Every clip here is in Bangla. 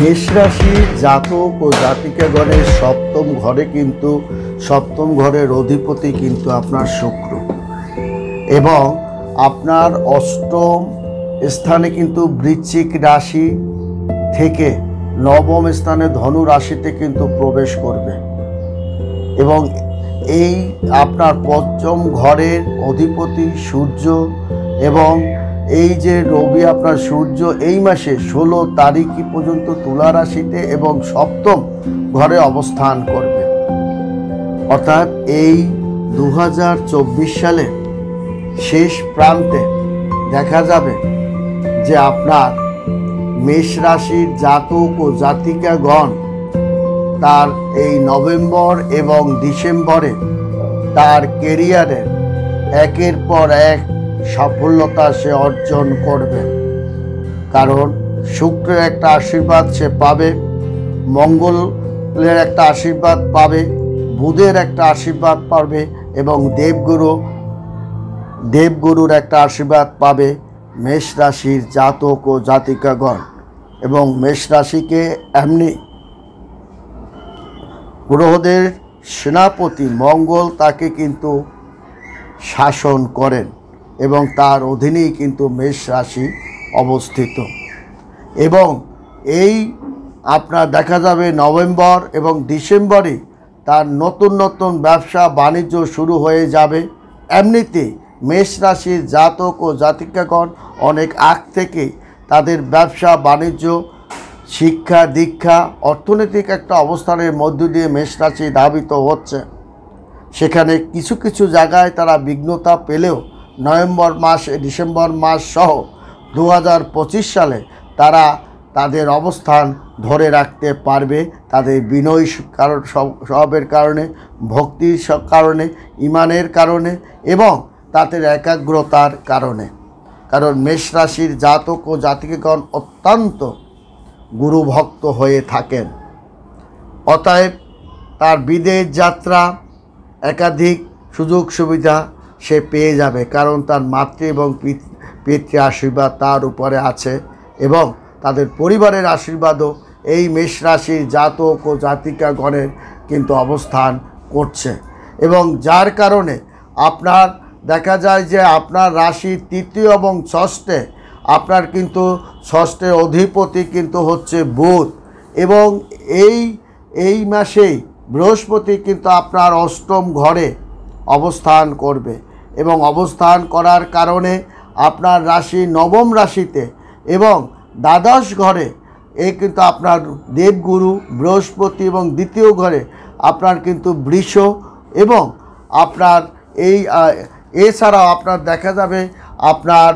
মেষ রাশির জাতক ও জাতিকাগণের সপ্তম ঘরে কিন্তু সপ্তম ঘরের অধিপতি কিন্তু আপনার শুক্র এবং আপনার অষ্টম স্থানে কিন্তু বৃশ্চিক রাশি থেকে নবম স্থানে ধনু রাশিতে কিন্তু প্রবেশ করবে এবং এই আপনার পঞ্চম ঘরের অধিপতি সূর্য এবং এই যে রবি আপনার সূর্য এই মাসে 16 তারিখ পর্যন্ত তুলা রাশিতে এবং সপ্তম ঘরে অবস্থান করবে। অর্থাৎ এই 2024 সালের শেষ প্রান্তে দেখা যাবে যে আপনার মেষ রাশির জাতক ও জাতিকাগণ তার এই নভেম্বর এবং ডিসেম্বরে তার কেরিয়ারের একের পর এক সাফল্যতা সে অর্জন করবে। কারণ শুক্রের একটা আশীর্বাদ সে পাবে, মঙ্গলের একটা আশীর্বাদ পাবে, বুধের একটা আশীর্বাদ পাবে এবং দেবগুরুর একটা আশীর্বাদ পাবে মেষ রাশির জাতক ও জাতিকাগণ। এবং মেষ রাশিকে এমনি গ্রহদের সেনাপতি মঙ্গল তাকে কিন্তু শাসন করেন এবং তার অধীনেই কিন্তু মেষ রাশি অবস্থিত। এবং এই আপনার দেখা যাবে নভেম্বর এবং ডিসেম্বরে তার নতুন নতুন ব্যবসা বাণিজ্য শুরু হয়ে যাবে। এমনিতে মেষ রাশির জাতক ও জাতিকাগণ অনেক আগ থেকে তাদের ব্যবসা বাণিজ্য শিক্ষা দীক্ষা অর্থনৈতিক একটা অবস্থানের মধ্য দিয়ে মেষ রাশি ধাবিত হচ্ছে। সেখানে কিছু কিছু জায়গায় তারা বিঘ্নতা পেলেও নভেম্বর মাস ডিসেম্বর মাস সহ 2025 সালে তারা তাদের অবস্থান ধরে রাখতে পারবে তাদের বিনয় স্বভাবের কারণে, ভক্তির কারণে, ইমানের কারণে এবং তাদের একাগ্রতার কারণে। কারণ মেষ রাশির জাতক ও জাতিকাগণ অত্যন্ত গুরুভক্ত হয়ে থাকেন। অতএব তার বিদেশ যাত্রা একাধিক সুযোগ সুবিধা সে পেয়ে যাবে, কারণ তার মাতৃ এবং পিতৃ আশীর্বাদ তার উপরে আছে এবং তাদের পরিবারের আশীর্বাদও এই মেষ রাশির জাতক ও জাতিকাগণের কিন্তু অবস্থান করছে। এবং যার কারণে আপনার দেখা যায় যে আপনার রাশির তৃতীয় এবং ষষ্ঠে আপনার কিন্তু ষষ্ঠের অধিপতি কিন্তু হচ্ছে বুধ এবং এই মাসেই বৃহস্পতি কিন্তু আপনার অষ্টম ঘরে অবস্থান করবে এবং অবস্থান করার কারণে আপনার রাশি নবম রাশিতে এবং দ্বাদশ ঘরে এই কিন্তু আপনার দেবগুরু বৃহস্পতি এবং দ্বিতীয় ঘরে আপনার কিন্তু বৃষ এবং আপনার এছাড়াও আপনার দেখা যাবে আপনার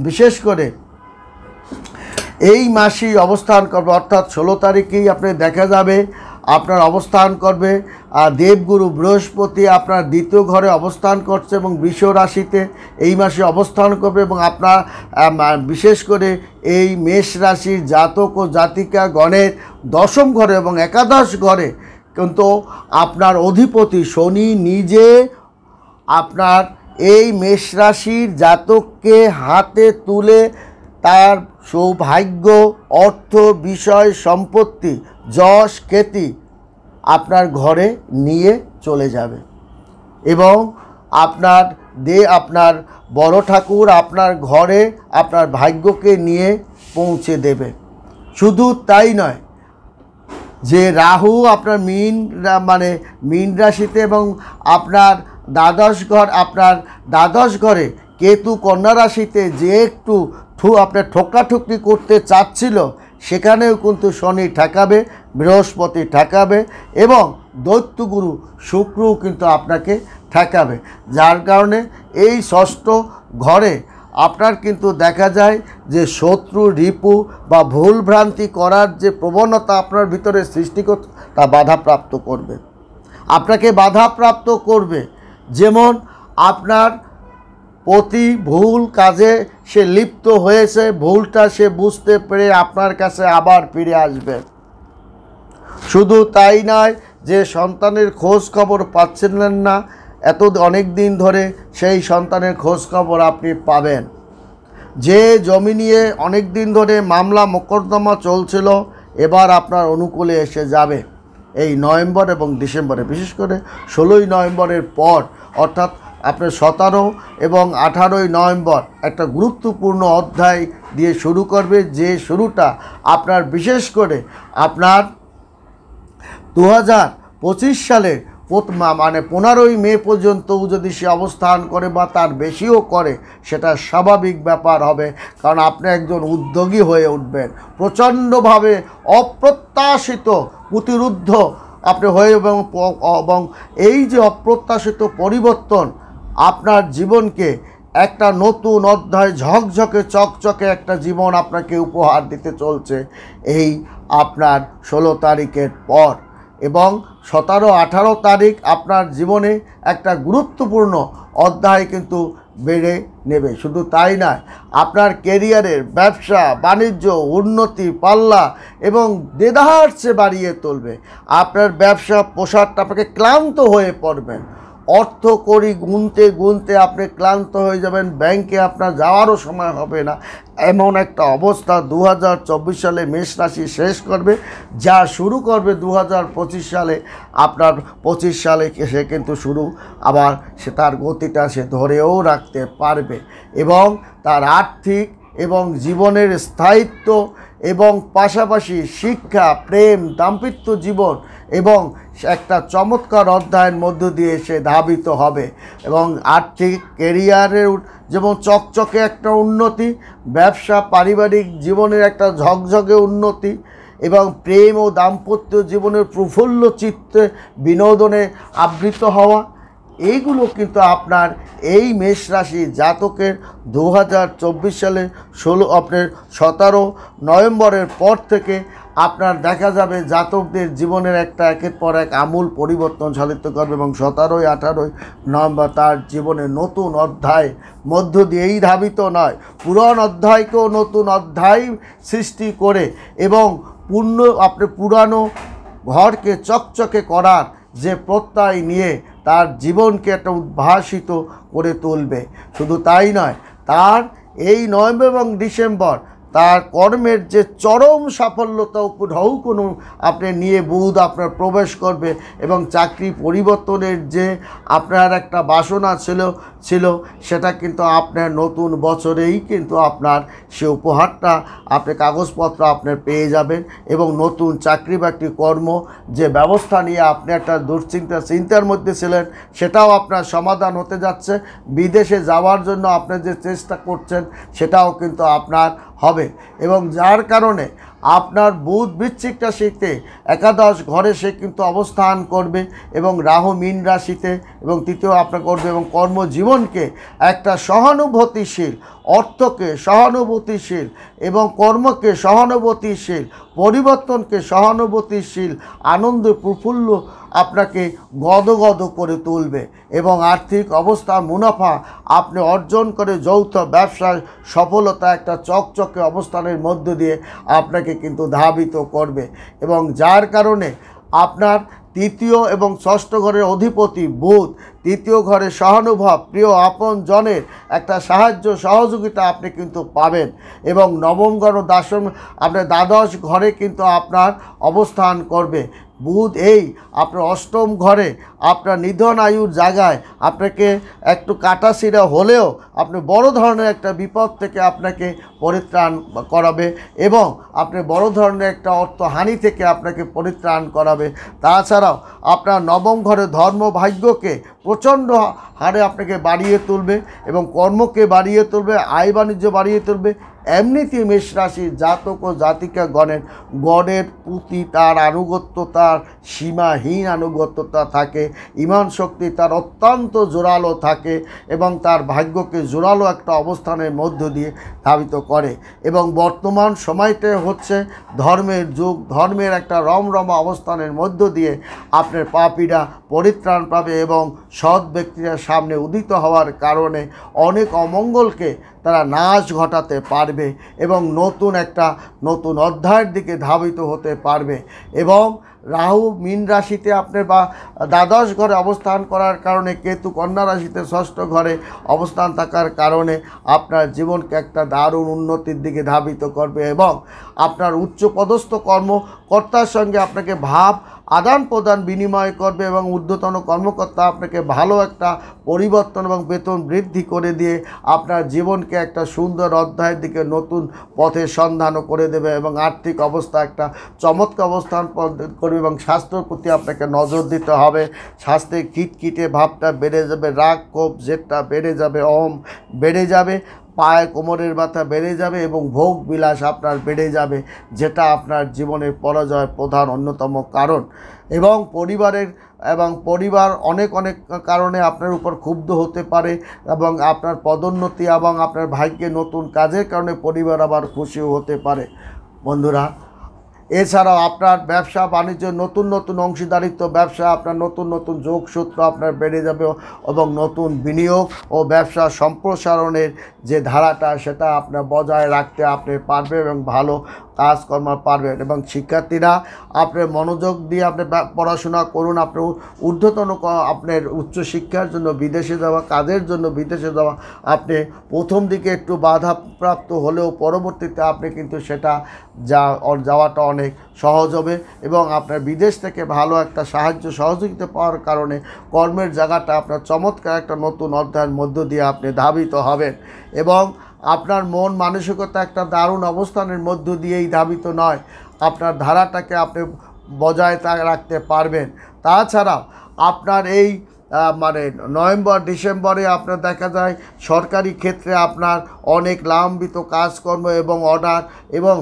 বিশেষ করে এই মাসেই অবস্থান করবে। অর্থাৎ 16 তারিখেই আপনার দেখা যাবে আপনার অবস্থান করবে দেবগুরু বৃহস্পতি আপনার দ্বিতীয় ঘরে অবস্থান করছে এবং বৃষ রাশিতে এই মাসে অবস্থান করবে এবং আপনার বিশেষ করে এই মেষ রাশির জাতক ও জাতিকাগণের দশম ঘরে এবং একাদশ ঘরে কিন্তু আপনার অধিপতি শনি নিজে আপনার এই মেষ রাশির জাতককে হাতে তুলে তার সৌভাগ্য, অর্থ, বিষয়, সম্পত্তি, যশ, খ্যাতি আপনার ঘরে নিয়ে চলে যাবে এবং আপনার বড় ঠাকুর আপনার ঘরে আপনার ভাগ্যকে নিয়ে পৌঁছে দেবে। শুধু তাই নয় যে রাহু আপনার মীন রাশিতে এবং আপনার দ্বাদশ ঘরে কেতু কন্যা রাশিতে যে একটু আপনার ঠোকরাঠুকরি করতে চাচ্ছিল সেখানেও কিন্তু শনি ঠেকাবে, বৃহস্পতি ঠেকাবে এবং দৈত্যগুরু শুক্রও কিন্তু আপনাকে ঠেকাবে। যার কারণে এই ষষ্ঠ ঘরে আপনার কিন্তু দেখা যায় যে শত্রু রিপু বা ভুল ভ্রান্তি করার যে প্রবণতা আপনার ভিতরে সৃষ্টি করতে তা বাধাপ্রাপ্ত করবে, আপনাকে বাধাপ্রাপ্ত করবে। যেমন আপনার প্রতি ভুল কাজে সে লিপ্ত হয়েছে, ভুলটা সে বুঝতে পেরে আপনার কাছে আবার ফিরে আসবে। শুধু তাই নয় যে সন্তানের খোঁজ খবর পাচ্ছেন না, অনেক দিন ধরে সেই সন্তানের খোঁজ খবর আপনি পাবেন। যে জমি নিয়ে অনেক দিন ধরে মামলা মোকদ্দমা চলছিল এবার আপনার অনুকূলে এসে যাবে এই নভেম্বর এবং ডিসেম্বরে। বিশেষ করে 16ই নভেম্বরের পর অর্থাৎ আপনার 17 এবং 18ই নভেম্বর একটা গুরুত্বপূর্ণ অধ্যায় দিয়ে শুরু করবে, যে শুরুটা আপনার বিশেষ করে আপনার 2025 সালে মানে 15ই মে পর্যন্ত যদি সে অবস্থান করে বা তার বেশিও করে, সেটা স্বাভাবিক ব্যাপার হবে, কারণ আপনি একজন উদ্যোগী হয়ে উঠবেন, প্রচণ্ডভাবে অপ্রত্যাশিত প্রতিরুদ্ধ আপনি হয়ে এবং এই যে অপ্রত্যাশিত পরিবর্তন আপনার জীবনকে একটা নতুন অধ্যায়, ঝকঝকে চকচকে একটা জীবন আপনাকে উপহার দিতে চলছে এই আপনার 16 তারিখের পর। এবং 17-18 তারিখ আপনার জীবনে একটা গুরুত্বপূর্ণ অধ্যায় কিন্তু বেড়ে নেবে। শুধু তাই নয়, আপনার কেরিয়ারের ব্যবসা বাণিজ্য উন্নতি পাল্লা এবং দেদার চেয়ে বাড়িয়ে তুলবে। আপনার ব্যবসা প্রসারটা আপনাকে ক্লান্ত হয়ে পড়বেন, অর্থ করি গুনতে গুনতে আপনি ক্লান্ত হয়ে যাবেন, ব্যাংকে আপনার যাওয়ারও সময় হবে না, এমন একটা অবস্থা 2024 সালে মেষ রাশি শেষ করবে। যা শুরু করবে 2025 সালে, আপনার 25 সালে সে কিন্তু শুরু আবার সে তার গতিটা সে ধরেও রাখতে পারবে এবং তার আর্থিক এবং জীবনের স্থায়িত্ব এবং পাশাপাশি শিক্ষা, প্রেম, দাম্পত্য জীবন এবং একটা চমৎকার অধ্যায়ের মধ্য দিয়ে সে ধাবিত হবে এবং আর্থিক কেরিয়ারের যেমন চকচকে একটা উন্নতি, ব্যবসা পারিবারিক জীবনের একটা ঝকঝকে উন্নতি এবং প্রেম ও দাম্পত্য জীবনের প্রফুল্ল চিত্তে বিনোদনে আবৃত হওয়া, এইগুলো কিন্তু আপনার এই মেষ রাশি জাতকের 2024 সালে 17 নভেম্বরের পর থেকে আপনার দেখা যাবে জাতকদের জীবনের একটা একের পর এক আমূল পরিবর্তন সাধিত করবে এবং 17-18 নভেম্বর তার জীবনে নতুন অধ্যায় মধ্য দিয়েই ধাবিত নয়, পুরাণ অধ্যায়কেও নতুন অধ্যায় সৃষ্টি করে এবং আপনি পুরানো ঘরকে চকচকে করার যে প্রত্যয় নিয়ে তার জীবনকে একটা উদ্ভাসিত করে তুলবে। শুধু তাই নয়, তার এই নভেম্বর এবং ডিসেম্বর তার কর্মের যে চরম সাফল্যতা উপঢৌ কোনো আপনি নিয়ে বুধ আপনার প্রবেশ করবে এবং চাকরি পরিবর্তনের যে আপনার একটা বাসনা ছিল সেটা কিন্তু আপনার নতুন বছরেই কিন্তু আপনার সে উপহারটা আপনি কাগজপত্র আপনার পেয়ে যাবেন এবং নতুন চাকরি বাকরি কর্ম যে ব্যবস্থা নিয়ে আপনি একটা চিন্তার মধ্যে ছিলেন, সেটাও আপনার সমাধান হতে যাচ্ছে। বিদেশে যাওয়ার জন্য আপনি যে চেষ্টা করছেন সেটাও কিন্তু আপনার হবে এবং যার কারণে আপনার বুধ বৃশ্চিক রাশিতে একাদশ ঘরে সে কিন্তু অবস্থান করবে এবং রাহু মীন রাশিতে এবং তৃতীয় আপনার করবে এবং কর্মজীবনকে একটা সহানুভূতিশীল, অর্থকে সহানুভূতিশীল এবং কর্মকে সহানুভূতিশীল, পরিবর্তনকে সহানুভূতিশীল, আনন্দ প্রফুল্ল আপনাকে গদগদ করে তুলবে এবং আর্থিক অবস্থা মুনাফা আপনি অর্জন করে যৌথ ব্যবসায় সফলতা একটা চকচকে অবস্থানের মধ্য দিয়ে আপনাকে কিন্তু ধাবিত করবে এবং যার কারণে আপনার তৃতীয় এবং ষষ্ঠ ঘরের অধিপতি বুধ, তৃতীয় ঘরে সহানুভব প্রিয় আপন জনের একটা সাহায্য সহযোগিতা আপনি কিন্তু পাবেন এবং নবম ঘর ও আপনার দ্বাদশ ঘরে কিন্তু আপনার অবস্থান করবে। বুধ এই আপনার অষ্টম ঘরে আপনার নিধন আয়ুর জায়গায় আপনাকে একটু কাটাছিড়া হলেও আপনি বড় ধরনের একটা বিপদ থেকে আপনাকে পরিত্রাণ করাবে এবং আপনি বড় ধরনের একটা অর্থহানি থেকে আপনাকে পরিত্রাণ করাবে। তাছাড়াও আপনার নবম ঘরে ধর্ম ভাগ্যকে প্রচণ্ড হারে আপনাকে বাড়িয়ে তুলবে এবং কর্মকে বাড়িয়ে তুলবে, আয় বাণিজ্য বাড়িয়ে তুলবে। এমনিতে মেষ রাশির জাতক ও জাতিকা গণের প্রতি তার আনুগত্যতার সীমাহীন আনুগত্যতা থাকে, ইমান শক্তি তার অত্যন্ত জোরালো থাকে এবং তার ভাগ্যকে জোরালো একটা অবস্থানের মধ্য দিয়ে ধাবিত করে এবং বর্তমান সময়টা হচ্ছে ধর্মের যুগ, ধর্মের একটা রমরমা অবস্থানের মধ্য দিয়ে আপনার পাপীরা পরিত্রাণ পাবে এবং সৎ ব্যক্তিরা সামনে উদিত হওয়ার কারণে অনেক অমঙ্গলকে তারা নাশ ঘটাতে পারবে এবং নতুন অধ্যায়ের দিকে ধাবিত হতে পারবে এবং রাহু মীন রাশিতে আপনার বা দ্বাদশ ঘরে অবস্থান করার কারণে, কেতু কন্যা রাশিতে ষষ্ঠ ঘরে অবস্থান থাকার কারণে আপনার জীবনকে একটা দারুণ উন্নতির দিকে ধাবিত করবে এবং আপনার উচ্চপদস্থ কর্মকর্তার সঙ্গে আপনাকে ভাব আদান প্রদান বিনিময় করবে এবং ঊর্ধ্বতন কর্মকর্তা আপনাকে ভালো একটা পরিবর্তন এবং বেতন বৃদ্ধি করে দিয়ে আপনার জীবনকে একটা সুন্দর অধ্যায়ের দিকে নতুন পথের সন্ধানও করে দেবে এবং আর্থিক অবস্থা একটা চমৎকার অবস্থান করবে এবং স্বাস্থ্যের প্রতি আপনাকে নজর দিতে হবে। স্বাস্থ্যে কিটকিটে ভাবটা বেড়ে যাবে, রাগ ক্ষোভ জেদটা বেড়ে যাবে, অহম বেড়ে যাবে, পায়ে কোমরের ব্যথা বেড়ে যাবে এবং ভোগ বিলাস আপনার বেড়ে যাবে, যেটা আপনার জীবনের পরাজয়ের প্রধান অন্যতম কারণ। এবং পরিবার অনেক কারণে আপনার উপর ক্ষুব্ধ হতে পারে এবং আপনার পদোন্নতি এবং আপনার ভাগ্যে নতুন কাজের কারণে পরিবার আবার খুশিও হতে পারে বন্ধুরা। এছাড়াও আপনার ব্যবসা বাণিজ্য নতুন অংশীদারিত্ব ব্যবসা আপনার নতুন যোগসূত্র আপনার বেড়ে যাবে এবং নতুন বিনিয়োগ ও ব্যবসা সম্প্রসারণের যে ধারাটা সেটা আপনার বজায় রাখতে আপনি পারবেন এবং ভালো কাজকর্ম পারবেন। এবং শিক্ষার্থীরা আপনার মনোযোগ দিয়ে আপনি পড়াশোনা করুন। আপনার ঊর্ধ্বতন আপনার উচ্চশিক্ষার জন্য বিদেশে যাওয়া, কাজের জন্য বিদেশে যাওয়া আপনি প্রথম দিকে একটু বাধাপ্রাপ্ত হলেও পরবর্তীতে আপনি কিন্তু সেটা যাওয়াটা অনেক সহজ হবে এবং আপনার বিদেশ থেকে ভালো একটা সাহায্য সহযোগিতা পাওয়ার কারণে কর্মের জায়গাটা আপনার চমৎকার একটা নতুন অধ্যায়ের মধ্য দিয়ে আপনি ধাবিত হবেন এবং আপনার মন মানসিকতা একটা দারুণ অবস্থানের মধ্য দিয়েই ধাবিত নয়, আপনার ধারাটাকে আপনি বজায় রাখতে পারবেন। তাছাড়াও আপনার এই নভেম্বর ডিসেম্বরে আপনার দেখা যায় সরকারি ক্ষেত্রে আপনার অনেক লাভান্বিত কাজকর্ম এবং অর্ডার এবং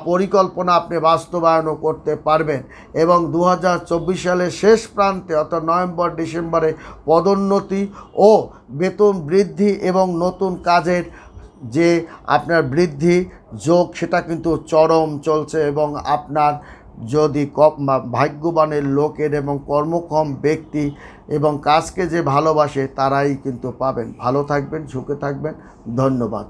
পরিকল্পনা আপনি বাস্তবায়নও করতে পারবেন এবং 2024 সালের শেষ প্রান্তে অর্থাৎ নভেম্বর ডিসেম্বরে পদোন্নতি ও বেতন বৃদ্ধি এবং নতুন কাজের যে আপনার বৃদ্ধি যোগ সেটা কিন্তু চরম চলছে এবং আপনার যদি ভাগ্যবানের লোকের এবং কর্মক্ষম ব্যক্তি এবং কাজকে যে ভালোবাসে তারাই কিন্তু পাবেন। ভালো থাকবেন, সুখে থাকবেন, ধন্যবাদ।